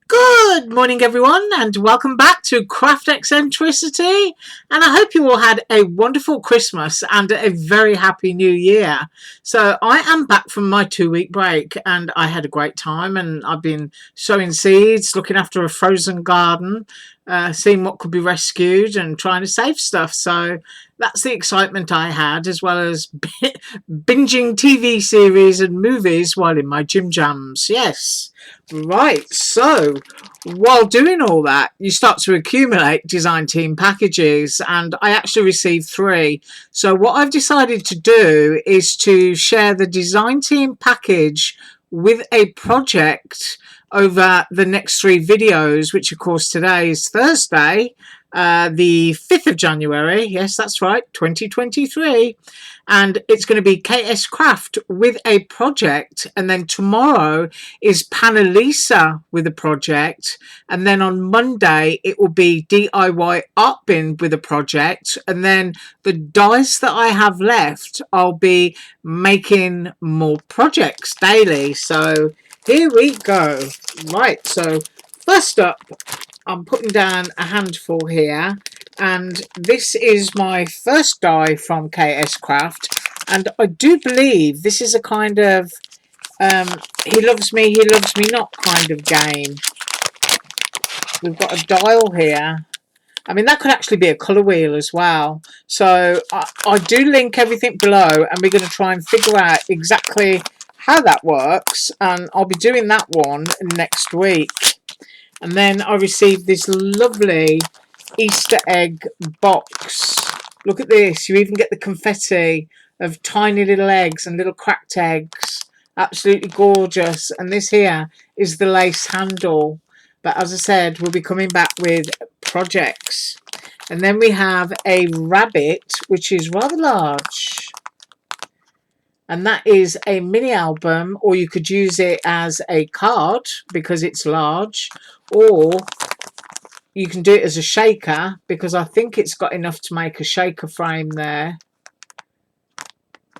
Good morning, everyone, and welcome back to Craft Eccentricity. And I hope you all had a wonderful Christmas and a very happy New Year. So, I am back from my 2 week break, and I had a great time. And I've been sowing seeds, looking after a frozen garden, seeing what could be rescued, and trying to save stuff. So, that's the excitement I had, as well as binging TV series and movies while in my gym jams. Yes. Right, so while doing all that, you start to accumulate design team packages, and I actually received 3. So, what I've decided to do is to share the design team package with a project over the next 3 videos, which, of course, today is Thursday, the 5th of January. Yes, that's right, 2023. And it's going to be KSCRAFT with a project, and then tomorrow is Panelisa with a project, and then on Monday it will be DIY Art Bin with a project, and then the dies that I have left I'll be making more projects daily. So here we go. Right, so first up I'm putting down a handful here, and this is my first die from KSCRAFT, and I do believe this is a kind of he loves me not kind of game. We've got a dial here. I mean, that could actually be a colour wheel as well. So I do link everything below, and we're going to try and figure out exactly how that works, and I'll be doing that one next week. And then I received this lovely Easter egg box. Look at this. You even get the confetti of tiny little eggs and little cracked eggs. Absolutely gorgeous. And this here is the lace handle. But as I said, we'll be coming back with projects. And then we have a rabbit, which is rather large. And that is a mini album, or you could use it as a card because it's large, or you can do it as a shaker because I think it's got enough to make a shaker frame there.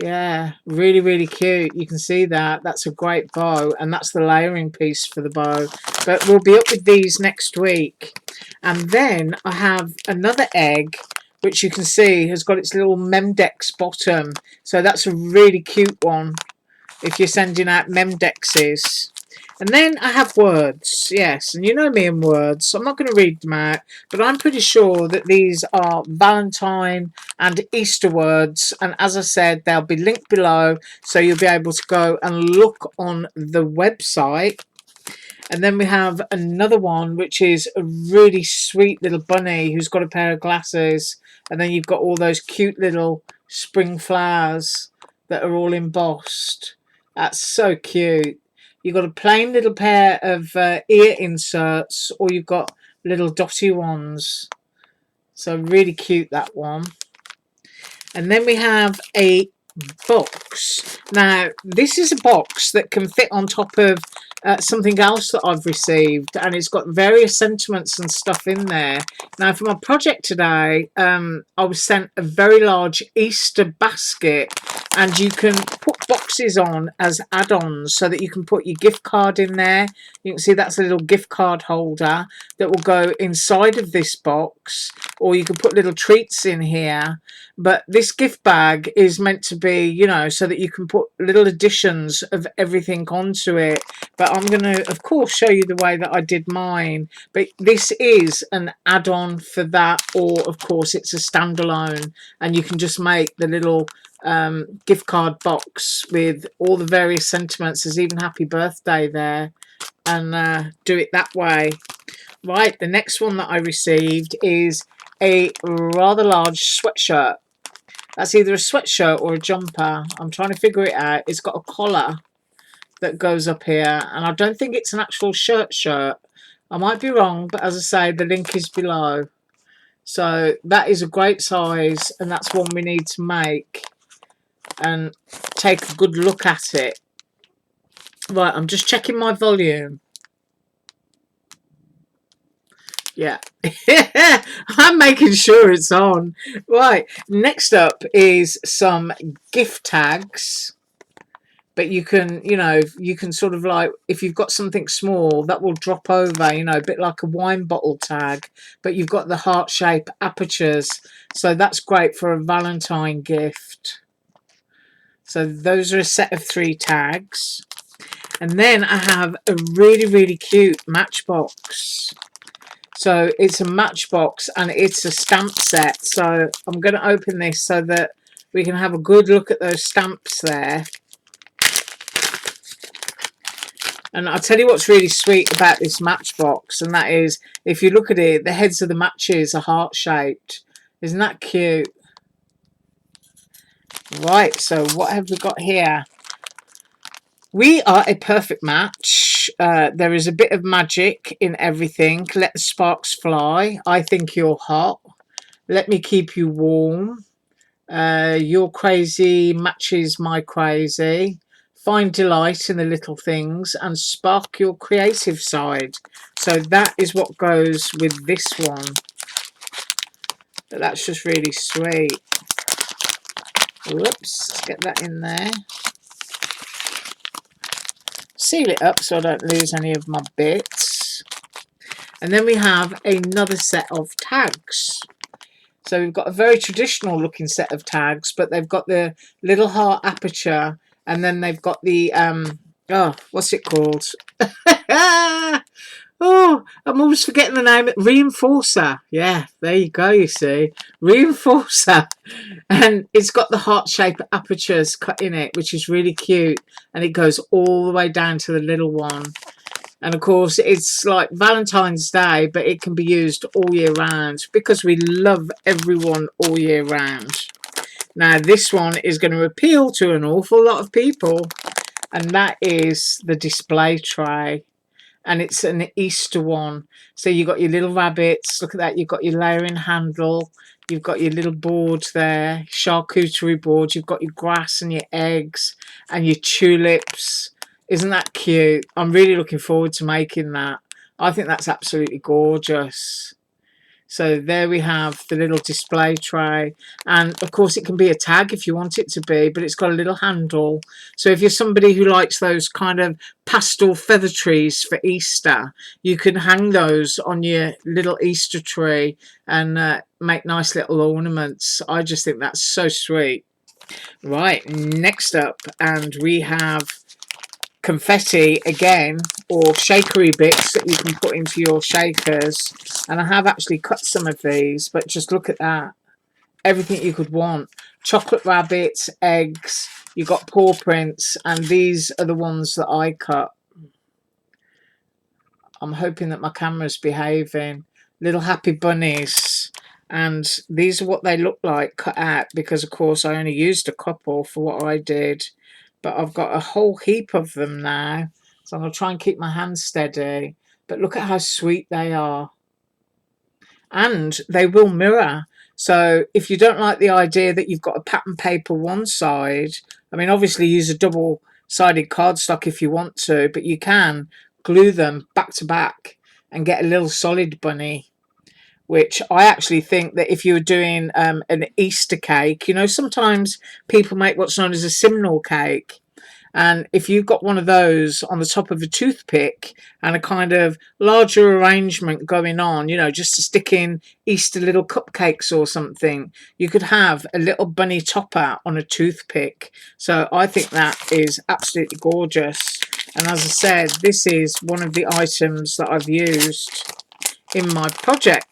Yeah, really, really cute. You can see that. That's a great bow, and that's the layering piece for the bow. But we'll be up with these next week. And then I have another egg, which you can see has got its little Memdex bottom. So that's a really cute one if you're sending out Memdexes. And then I have words, yes, and you know me and words, so I'm not going to read them out, but I'm pretty sure that these are Valentine and Easter words, and as I said, they'll be linked below, so you'll be able to go and look on the website. And then we have another one, which is a really sweet little bunny who's got a pair of glasses, and then you've got all those cute little spring flowers that are all embossed. That's so cute. You've got a plain little pair of ear inserts, or you've got little dotty ones. So really cute, that one. And then we have a box. Now, this is a box that can fit on top of something else that I've received, and it's got various sentiments and stuff in there. Now, for my project today, I was sent a very large Easter basket, and you can put boxes on as add-ons so that you can put your gift card in there. You can see that's a little gift card holder that will go inside of this box, or you can put little treats in here. But this gift bag is meant to be, you know, so that you can put little additions of everything onto it. But I'm going to, of course, show you the way that I did mine. But this is an add-on for that, or, of course, it's a standalone. And you can just make the little gift card box with all the various sentiments. There's even happy birthday there, and do it that way. Right, the next one that I received is a rather large sweatshirt. That's either a sweatshirt or a jumper. I'm trying to figure it out. It's got a collar that goes up here, and I don't think it's an actual shirt. I might be wrong, but as I say, the link is below. So that is a great size, and that's one we need to make and take a good look at it. Right, I'm just checking my volume. Yeah, I'm making sure it's on. Right, next up is some gift tags. but you can, you know, you can sort of like, if you've got something small that will drop over, you know, a bit like a wine bottle tag, but you've got the heart shape apertures, so that's great for a Valentine gift. So those are a set of 3 tags. And then I have a really cute matchbox. So it's a matchbox and it's a stamp set. So I'm going to open this so that we can have a good look at those stamps there. And I'll tell you what's really sweet about this matchbox, and that is, if you look at it, the heads of the matches are heart-shaped. Isn't that cute? Right, so what have we got here? We are a perfect match. There is a bit of magic in everything. Let the sparks fly. I think you're hot. Let me keep you warm. Your crazy matches my crazy. Find delight in the little things and spark your creative side. So that is what goes with this one. But that's just really sweet. Whoops, let's get that in there. Seal it up so I don't lose any of my bits. And then we have another set of tags. So we've got a very traditional looking set of tags, but they've got the little heart aperture, and then they've got the oh, what's it called? Oh, I'm always forgetting the name. Reinforcer. Yeah, there you go, you see. Reinforcer. And it's got the heart-shaped apertures cut in it, which is really cute. And it goes all the way down to the little one. And of course, it's like Valentine's Day, but it can be used all year round because we love everyone all year round. Now, this one is going to appeal to an awful lot of people, and that is the display tray. And it's an Easter one. So you've got your little rabbits. Look at that. You've got your layering handle. You've got your little board there, charcuterie board. You've got your grass and your eggs and your tulips. Isn't that cute? I'm really looking forward to making that. I think that's absolutely gorgeous. So there we have the little display tray. And of course it can be a tag if you want it to be, but it's got a little handle. So if you're somebody who likes those kind of pastel feather trees for Easter, you can hang those on your little Easter tree and make nice little ornaments. I just think that's so sweet. Right, next up, and we have confetti again, or shakery bits that you can put into your shakers. And I have actually cut some of these, but just look at that. Everything you could want. Chocolate rabbits, eggs, you've got paw prints, and these are the ones that I cut. I'm hoping that my camera's behaving. Little happy bunnies. And these are what they look like cut out, because of course I only used a couple for what I did. But I've got a whole heap of them now. So I'm going to try and keep my hands steady. But look at how sweet they are. And they will mirror. So if you don't like the idea that you've got a pattern paper one side, I mean, obviously use a double-sided cardstock if you want to, but you can glue them back to back and get a little solid bunny. Which I actually think that if you were doing an Easter cake, you know, sometimes people make what's known as a simnel cake. And if you've got one of those on the top of a toothpick and a kind of larger arrangement going on, you know, just to stick in Easter little cupcakes or something, you could have a little bunny topper on a toothpick. So I think that is absolutely gorgeous. And as I said, this is one of the items that I've used in my project.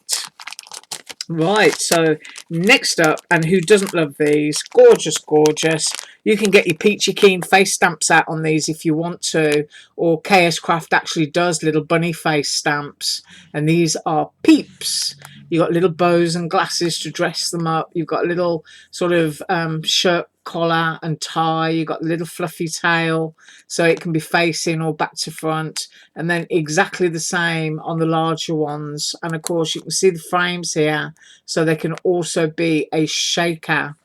Right, so next up, and who doesn't love these? Gorgeous, gorgeous. You can get your Peachy Keen face stamps out on these if you want to, or KSCRAFT actually does little bunny face stamps, and these are peeps. You've got little bows and glasses to dress them up. You've got a little sort of shirt collar and tie. You've got the little fluffy tail, so it can be facing or back to front, and then exactly the same on the larger ones. And of course you can see the frames here, so they can also be a shaker.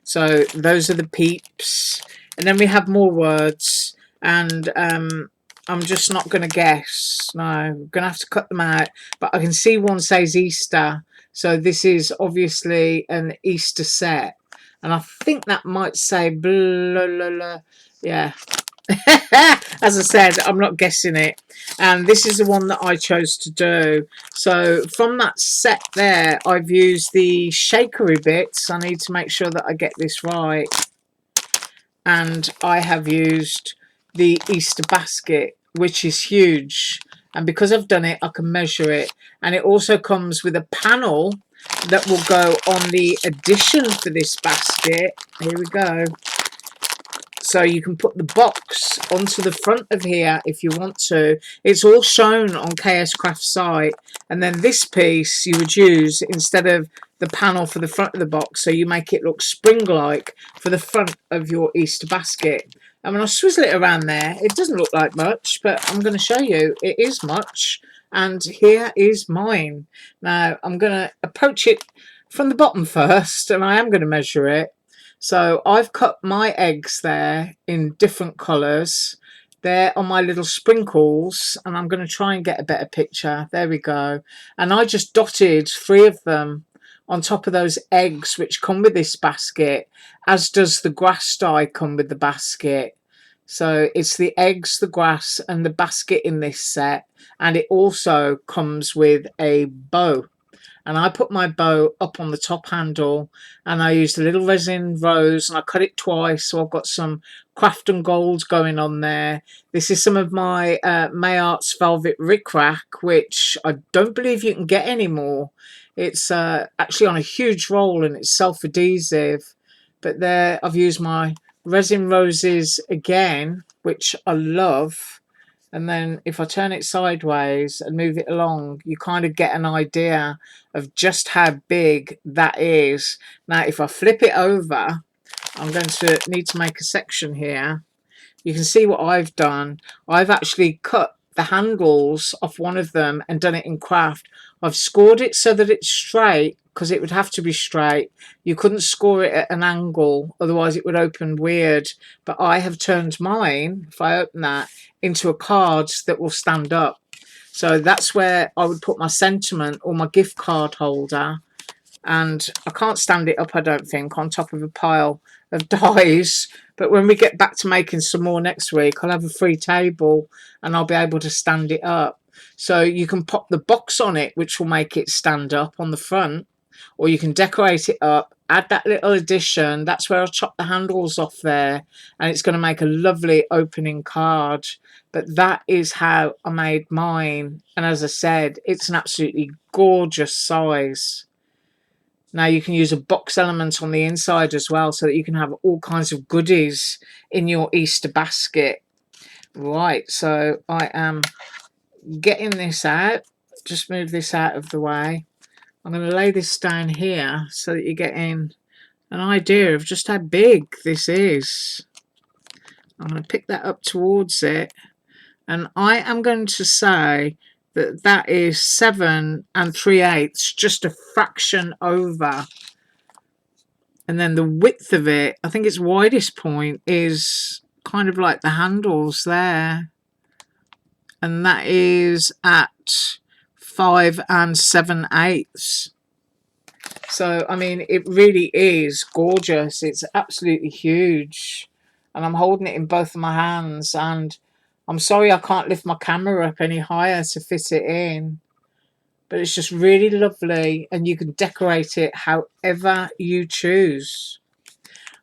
So those are the peeps. And then we have more words, and I'm just not going to guess. No, I'm going to have to cut them out. But I can see one says Easter, so this is obviously an Easter set. and I think that might say blah, blah, blah. Yeah. As I said, I'm not guessing it, and this is the one that I chose to do. So from that set there, I've used the shakery bits. I need to make sure that I get this right, and I have used the Easter basket, which is huge, and because I've done it, I can measure it, and it also comes with a panel that will go on the addition for this basket. Here we go. So you can put the box onto the front of here if you want to. It's all shown on KSCRAFT's site. And then this piece you would use instead of the panel for the front of the box. So you make it look spring-like for the front of your Easter basket. And when I swizzle it around there, it doesn't look like much, but I'm going to show you it is much. And here is mine. Now I'm going to approach it from the bottom first, and I am going to measure it. So I've cut my eggs there in different colours. They're on my little sprinkles, and I'm going to try and get a better picture. There we go. And I just dotted 3 of them on top of those eggs which come with this basket, as does the grass dye come with the basket. So it's the eggs, the grass and the basket in this set, and it also comes with a bow. And I put my bow up on the top handle, and I used a little resin rose, and I cut it twice, so I've got some craft and gold going on there. This is some of my May Arts velvet rickrack, which I don't believe you can get anymore. It's actually on a huge roll, and it's self-adhesive. But there I've used my resin roses again, which I love. And then if I turn it sideways and move it along, you kind of get an idea of just how big that is. Now, if I flip it over, I'm going to need to make a section here. You can see what I've done. I've actually cut the handles off one of them and done it in craft. I've scored it so that it's straight, because it would have to be straight. You couldn't score it at an angle, otherwise it would open weird. But I have turned mine, if I open that, into a card that will stand up. So that's where I would put my sentiment or my gift card holder. And I can't stand it up, I don't think, on top of a pile of dies. But when we get back to making some more next week, I'll have a free table and I'll be able to stand it up. So you can pop the box on it, which will make it stand up on the front, or you can decorate it up, add that little addition. That's where I'll chop the handles off there, and it's going to make a lovely opening card. But that is how I made mine, and as I said, it's an absolutely gorgeous size. Now you can use a box element on the inside as well, so that you can have all kinds of goodies in your Easter basket. Right, so I am getting this out. Just move this out of the way. I'm going to lay this down here so that you're getting an idea of just how big this is. I'm going to pick that up towards it, and I am going to say that that is 7 3/8, just a fraction over. And then the width of it, I think its widest point is kind of like the handles there, and that is at 5 7/8. So I mean, it really is gorgeous. It's absolutely huge, and I'm holding it in both of my hands, and I'm sorry I can't lift my camera up any higher to fit it in, but it's just really lovely, and you can decorate it however you choose.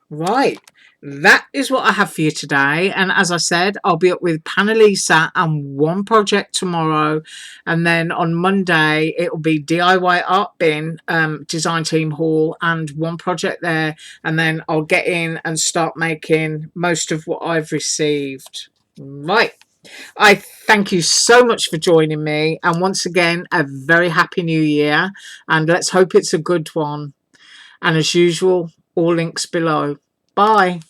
Right, that is what I have for you today, and as I said, I'll be up with Panelisa and one project tomorrow, and then on Monday it will be DIY Art Bin design team haul and one project there, and then I'll get in and start making most of what I've received. Right, I thank you so much for joining me, and once again a very happy new year, and let's hope it's a good one. And as usual, all links below. Bye.